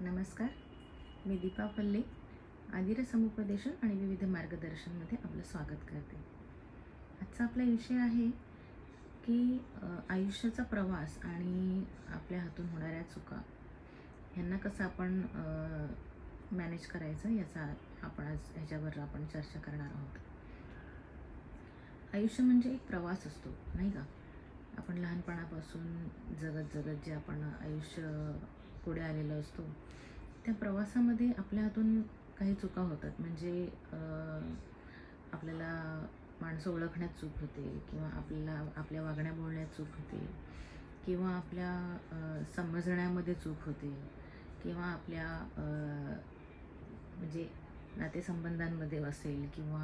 नमस्कार. मी दीपा पल्ले आदिर समुपदेशन आणि विविध मार्गदर्शनमध्ये आपलं स्वागत करते. आजचा आपला विषय आहे की आयुष्याचा प्रवास आणि आपल्या हातून होणाऱ्या चुका ह्यांना कसं आपण मॅनेज करायचं याचा आपण आज ह्याच्यावर आपण चर्चा करणार आहोत. आयुष्य म्हणजे एक प्रवास असतो, नाही का? आपण लहानपणापासून जगत जगत जे आपण आयुष्य पुढे आलेलो असतो, त्या प्रवासामध्ये आपल्या हातून काही चुका होतात. म्हणजे आपल्याला माणसं ओळखण्यात चूक होते किंवा आपल्याला आपल्या वागण्या बोलण्यात चूक होते किंवा आपल्या समजण्यामध्ये चूक होते किंवा आपल्या म्हणजे नातेसंबंधांमध्ये असेल किंवा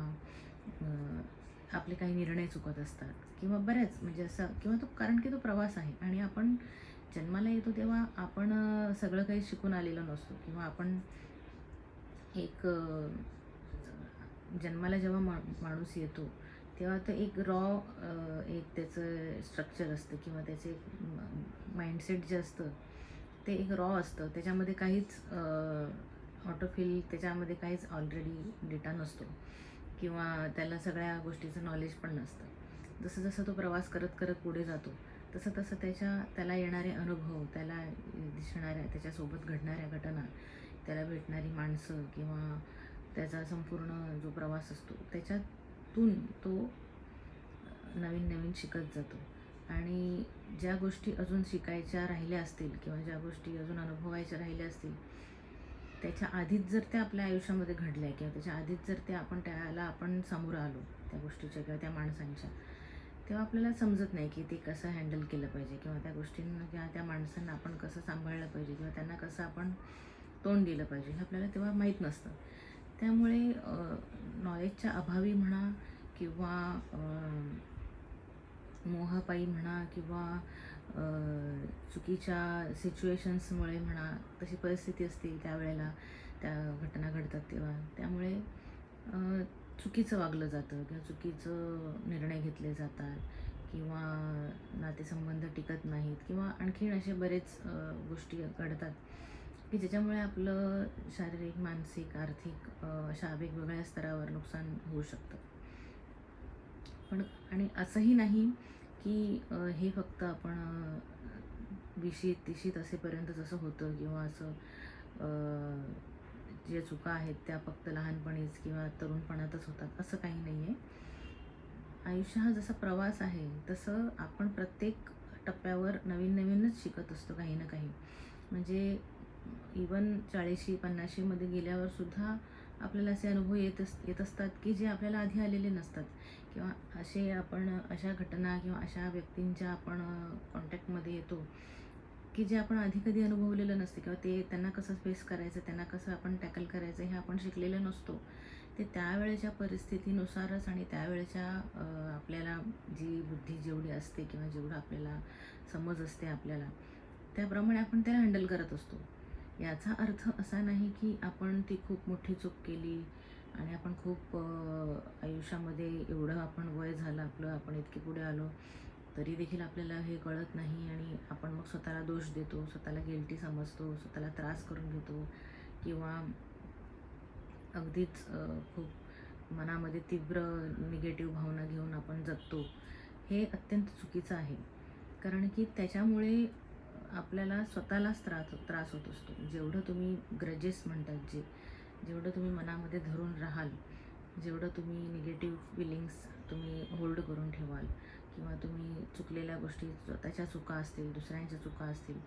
आपले काही निर्णय चुकत असतात किंवा बऱ्याच म्हणजे असं किंवा तो कारण की तो प्रवास आहे आणि आपण जन्माला येतो तेव्हा आपण सगळं काही शिकून आलेलो नसतो किंवा आपण एक जन्माला जेव्हा माणूस येतो तेव्हा तर एक एक त्याचं स्ट्रक्चर असतं किंवा त्याचे माइंडसेट जे असतं ते एक असतं. त्याच्यामध्ये काहीच ऑटोफिल त्याच्यामध्ये काहीच ऑलरेडी डेटा नसतो किंवा त्याला सगळ्या गोष्टीचं नॉलेज पण नसतं. जसं जसं तो प्रवास करत करत पुढे जातो तसं तसं त्याला येणारे अनुभव, त्याला दिसणाऱ्या त्याच्यासोबत घडणाऱ्या घटना, त्याला भेटणारी माणसं किंवा त्याचा संपूर्ण जो प्रवास असतो त्याच्यातून तो नवीन नवीन शिकत जातो. आणि ज्या गोष्टी अजून शिकायच्या राहिल्या असतील किंवा ज्या गोष्टी अजून अनुभवायच्या राहिल्या असतील त्याच्या आधीच जर त्या आपल्या आयुष्यामध्ये घडल्या किंवा त्याच्या आधीच जर त्याला आपण समोर आलो त्या गोष्टीच्या किंवा त्या माणसांच्या, तेव्हा आपल्याला समजत नाही की ते कसं हँडल केलं पाहिजे किंवा त्या गोष्टींना किंवा त्या माणसांना आपण कसं सांभाळलं पाहिजे किंवा त्यांना कसं आपण तोंड दिलं पाहिजे हे आपल्याला तेव्हा माहीत नसतं. त्यामुळे नॉलेजच्या अभावी म्हणा किंवा मोहापायी म्हणा किंवा चुकीच्या सिच्युएशन्समुळे म्हणा, तशी परिस्थिती असते त्यावेळेला त्या घटना घडतात तेव्हा. त्यामुळे चुकीचं वागलं जातं किंवा चुकीचं निर्णय घेतले जातात किंवा नातेसंबंध टिकत नाहीत किंवा आणखीन असे बरेच गोष्टी घडतात की ज्याच्यामुळे आपलं शारीरिक, मानसिक, आर्थिक अशा वेगवेगळ्या स्तरावर नुकसान होऊ शकतं. पण आणि असंही नाही की हे फक्त आपण 20-30 असेपर्यंत जसं होतं किंवा असं ज्या चुका आहेत त्या फक्त लहानपणीच किंवा तरुणपणातच होतात, असं काही नाही आहे. आयुष्य हा जसा प्रवास आहे तसं आपण प्रत्येक टप्प्यावर नवीन नवीनच शिकत असतो काही ना काही. म्हणजे इवन 40-50मध्ये गेल्यावर सुद्धा आपल्याला असे अनुभव येत असतात की जे आपल्याला आधी आलेले नसतात किंवा अशा घटना किंवा अशा व्यक्तींच्या आपण कॉन्टॅक्टमध्ये येतो की जे आपण आधी कधी अनुभवलेलं नसते किंवा त्यांना कसं फेस करायचं, त्यांना कसं आपण टॅकल करायचं हे आपण शिकलेलं नसतो. ते त्यावेळेच्या परिस्थितीनुसारच आणि त्यावेळेच्या आपल्याला जी बुद्धी जेवढी असते किंवा जेवढं आपल्याला समज असते आपल्याला, त्याप्रमाणे आपण त्याला हँडल करत असतो. याचा अर्थ असा नाही की आपण ती खूप मोठी चूक केली आणि आपण खूप आयुष्यामध्ये एवढं आपण वय झालं आपलं, आपण इतके पुढे आलो तरी देखील आपल्याला हे कळत नाही आणि आपण मग स्वतःला दोष देतो, स्वतःला गिल्टी समजतो, स्वतःला त्रास करून घेतो किंवा अगदीच खूप मनामध्ये तीव्र निगेटिव्ह भावना घेऊन आपण जगतो. हे अत्यंत चुकीचं आहे. कारण की त्याच्यामुळे आपल्याला स्वतःलाच त्रास होत असतो. जेवढं तुम्ही ग्रजेस म्हणतात जेवढं तुम्ही मनामध्ये धरून राहाल, जेवढं तुम्ही निगेटिव्ह फिलिंग्स तुम्ही होल्ड करून ठेवाल किंवा तुम्ही चुकलेल्या गोष्टी, स्वतःच्या चुका असतील, दुसऱ्यांच्या चुका असतील,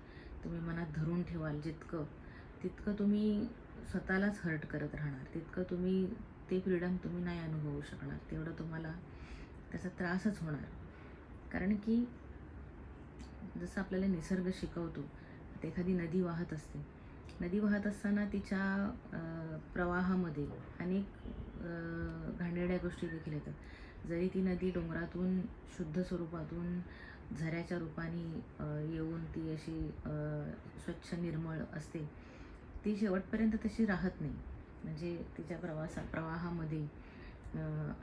तुम्ही मनात धरून ठेवाल तितकं तुम्ही स्वतःलाच हर्ट करत राहणार. तितकं तुम्ही ते फ्रीडम तुम्ही नाही अनुभवू शकणार. तेवढं तुम्हाला त्याचा त्रासच होणार. कारण की जसं आपल्याला निसर्ग शिकवतो, आता एखादी नदी वाहत असते. नदी वाहत असताना तिच्या प्रवाहामध्ये अनेक घाणेरड्या गोष्टी देखील येतात. जरी ती नदी डोंगरातून शुद्ध स्वरूपातून झऱ्याच्या रूपाने येऊन ती अशी स्वच्छ निर्मळ असते, ती शेवटपर्यंत तशी राहत नाही. म्हणजे तिच्या प्रवाहामध्ये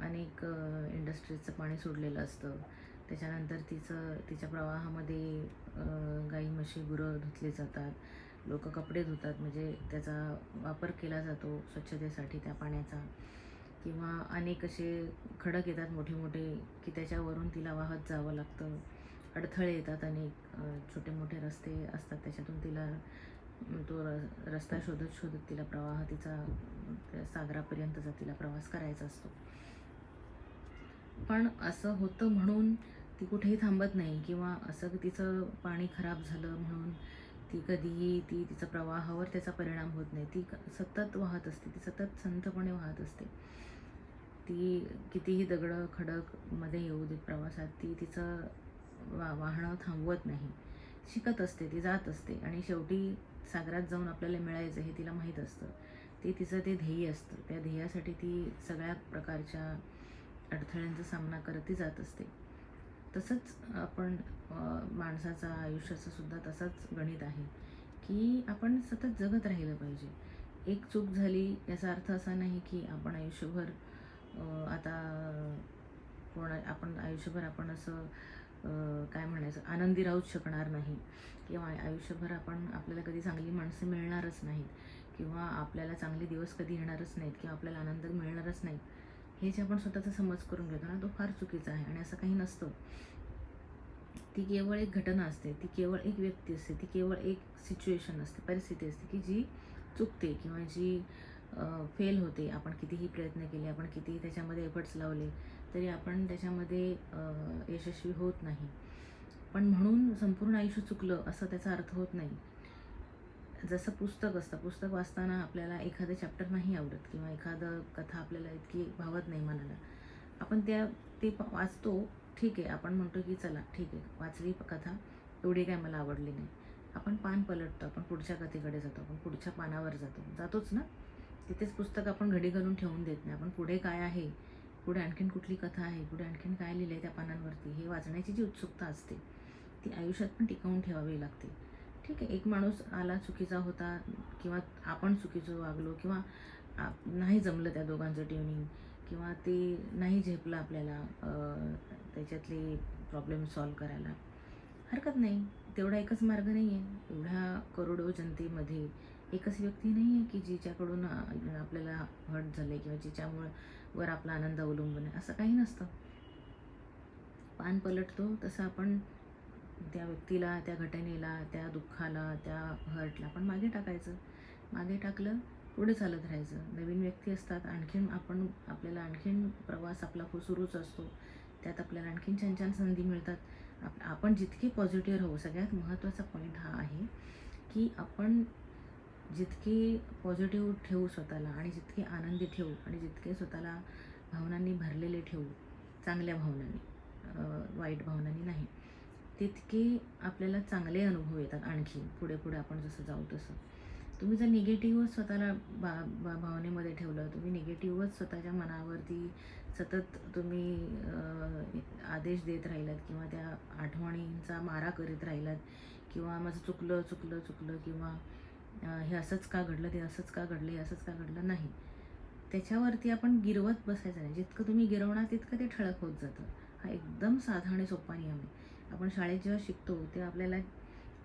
अनेक इंडस्ट्रीजचं पाणी सोडलेलं असतं. त्याच्यानंतर तिच्या प्रवाहामध्ये गाई, म्हशी, गुरं धुतली जातात लोक कपडे धुतात, म्हणजे त्याचा वापर केला जातो स्वच्छतेसाठी त्या पाण्याचा. किंवा अनेक असे खडक येतात मोठे मोठे की त्याच्यावरून तिला वाहत जावं लागतं. अडथळे येतात अनेक, छोटे मोठे रस्ते असतात, त्याच्यातून तिला तो रस्ता शोधत शोधत तिला प्रवाह तिचा त्या सागरापर्यंतचा तिला प्रवास करायचा असतो. पण असं होतं म्हणून ती कुठेही थांबत नाही, किंवा असं तिचं पाणी खराब झालं म्हणून ती कधीही तिचा प्रवाहावर त्याचा परिणाम होत नाही. ती सतत वाहत असते, ती सतत संथपणे वाहत असते. ती कितीही दगडं खडक मध्ये येऊ देत प्रवासात, ती तिचं वाहनं थांबवत नाही. शिकत असते, ती जात असते, आणि शेवटी सागरात जाऊन आपल्याला मिळायचं हे तिला माहीत असतं. ते तिचं ते ध्येय असतं. त्या ध्येयासाठी ती सगळ्या प्रकारच्या अडथळ्यांचा सामना करत ती जात असते. तसंच आपण माणसाचा आयुष्याचं सुद्धा तसंच गणित आहे की आपण सतत जगत राहिलं पाहिजे. एक चूक झाली याचा अर्थ असा नाही की आपण आयुष्यभर आता आपण आयुष्यभर आपण असं काय म्हणायचं आनंदी राहूच शकणार नाही, किंवा आयुष्यभर आपल्याला कधी चांगली माणसं मिळणारच नाहीत, किंवा आपल्याला चांगले दिवस कधी येणारच नाहीत, किंवा आपल्याला आनंद मिळणारच नाही. हे जे आपण स्वतःचा समज करून घेतो ना, तो फार चुकीचा आहे. आणि असं काही नसतं. ती केवळ एक घटना असते, ती केवळ एक व्यक्ती असते, ती केवळ एक सिच्युएशन असते, परिस्थिती असते की जी चुकते किंवा जी फेल होते. आपण कितीही प्रयत्न केले, आपण कितीही त्याच्यामध्ये एफर्ट्स लावले, तरी आपण त्याच्यामध्ये यशस्वी होत नाही. पण म्हणून संपूर्ण आयुष्य चुकलं असं त्याचा अर्थ होत नाही. जसं पुस्तक असतं, पुस्तक वाचताना आपल्याला एखादं चॅप्टर नाही आवडत, किंवा एखादं कथा आपल्याला इतकी भावत नाही मनाला, आपण ते वाचतो, ठीक आहे, आपण म्हणतो की चला ठीक आहे, वाचली कथा, एवढी काय मला आवडली नाही. आपण पान पलटतो, आपण पुढच्या कथेकडे जातो, आपण पुढच्या पानावर जातोच ना. तिथेच पुस्तक आपण घडी घालून ठेवून देत नाही. आपण पुढे काय आहे, पुढे आणखीन कुठली कथा आहे, पुढे आणखीन काय लिहिलं आहे त्या पानांवरती, हे वाचण्याची जी उत्सुकता असते ती आयुष्यात पण टिकवून ठेवावी लागते. ठीक आहे, एक माणूस आला चुकीचा होता, किंवा आपण चुकीचं वागलो, किंवा नाही जमलं त्या दोघांचं ट्युनिंग, किंवा ते नाही झेपलं आपल्याला त्याच्यातले प्रॉब्लेम सॉल्व करायला, हरकत नाही. तेवढा एकच मार्ग नाही आहे. एवढ्या करोडो जनतेमध्ये एकच व्यक्ती नाही आहे की जिच्याकडून आपल्याला हर्ट झाले, किंवा जिच्यामुळं वर आपला आनंद अवलंबून आहे. असं काही नसतं. पान पलटतो तसं आपण त्या व्यक्तीला, त्या घटनेला, त्या दुःखाला, त्या हर्टला आपण मागे टाकायचं. मागे टाकलं, पुढे चालत राहायचं. नवीन व्यक्ती असतात, आपल्याला आणखीन प्रवास आपला सुरूच असतो. त्यात आपल्याला आणखीन छान छान संधी मिळतात. आपण जितके पॉझिटिव्ह राहू, सगळ्यात महत्त्वाचा पॉईंट हा आहे की आपण जितके पॉझिटिव्ह ठेवू स्वतःला, आणि जितके आनंदी ठेवू, आणि जितके स्वतःला भावनांनी भरलेले ठेवू, चांगल्या भावनांनी, वाईट भावनांनी नाही, तितके आपल्याला चांगले अनुभव येतात. आणखी पुढे पुढे आपण जसं जाऊ तसं. तुम्ही जर निगेटिव्हच स्वतःला भावनेमध्ये ठेवलं, तुम्ही निगेटिव्हच स्वतःच्या मनावरती सतत तुम्ही आदेश देत राहिलात, किंवा त्या आठवणींचा मारा करीत राहिलात, किंवा माझं चुकलं चुकलं चुकलं, किंवा हे असंच का घडलं, ते असंच का घडलं, हे असंच का घडलं, नाही, त्याच्यावरती आपण गिरवत बसायचं नाही. जितकं तुम्ही गिरवणार तितकं ते ठळक होत जातं. हा एकदम साधा आणि सोपा नियम आहे. आपण शाळेत जेव्हा शिकतो तेव्हा आपल्याला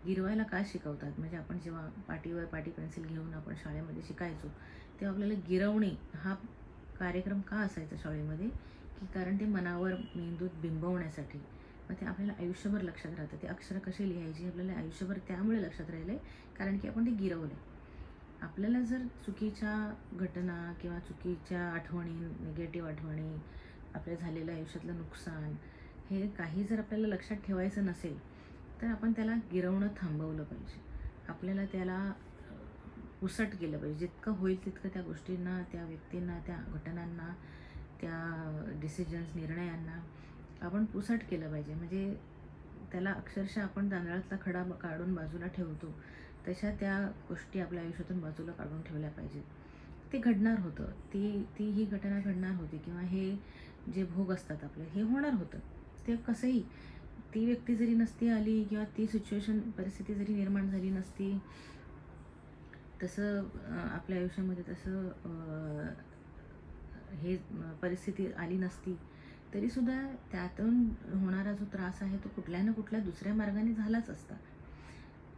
गिरवायला का शिकवतात, म्हणजे आपण जेव्हा पाटीवर पाटी पेन्सिल घेऊन आपण शाळेमध्ये शिकायचो, तेव्हा आपल्याला गिरवणे हा कार्यक्रम का असायचा शाळेमध्ये, की कारण ते मनावर, मेंदूत बिंबवण्यासाठी. मग ते आपल्याला आयुष्यभर लक्षात राहतं. ते अक्षर कसे लिहायचे आपल्याला आयुष्यभर त्यामुळे लक्षात राहिले, कारण की आपण ते गिरवले. आपल्याला जर चुकीच्या घटना किंवा चुकीच्या आठवणी, निगेटिव्ह आठवणी, आपल्या झालेलं आयुष्यातलं नुकसान, हे काही जर आपल्याला लक्षात ठेवायचं नसेल, तर आपण त्याला गिरवणं थांबवलं पाहिजे. आपल्याला त्याला पुसट केलं पाहिजे. जितकं होईल तितकं त्या गोष्टींना, त्या व्यक्तींना, त्या घटनांना, त्या डिसिजन्स, निर्णयांना आपण पुसट केलं पाहिजे. म्हणजे त्याला अक्षरशः आपण तांदळातला खडा काढून बाजूला ठेवतो, तशा त्या गोष्टी आपल्या आयुष्यातून बाजूला काढून ठेवल्या पाहिजेत. ते घडणार होतं, ही घटना घडणार होती, किंवा हे जे भोग असतात आपले, हे होणार होतं. ते कसंही, ती व्यक्ती जरी नसती आली, किंवा ती सिच्युएशन, परिस्थिती जरी निर्माण झाली नसती, तसं आपल्या आयुष्यामध्ये तसं हे परिस्थिती आली नसती, तरीसुद्धा त्यातून होणारा जो त्रास आहे तो कुठल्या ना कुठल्या दुसऱ्या मार्गाने झालाच असता.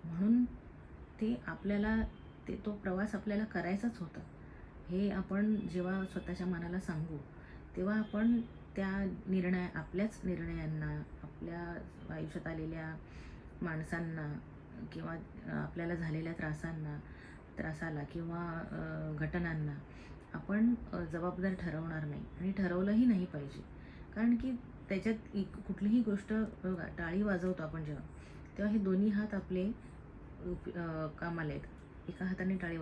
म्हणून ते आपल्याला तो प्रवास आपल्याला करायचाच होता हे आपण जेव्हा स्वतःच्या मनाला सांगू, तेव्हा आपण त्या आपल्याच निर्णयांना, आपल्या आयुष्यात आलेल्या माणसांना किंवा आपल्याला झालेल्या त्रासाला किंवा घटनांना आपण जबाबदार ठरवणार नाही आणि ठरवलंही नाही पाहिजे. कारण की त्याच्यात कुठलीही गोष्ट बघा, टाळी वाजवतो आपण जेव्हा, तेव्हा हे दोन्ही हात आपले कामाला आहेत. एका हाताने टाळी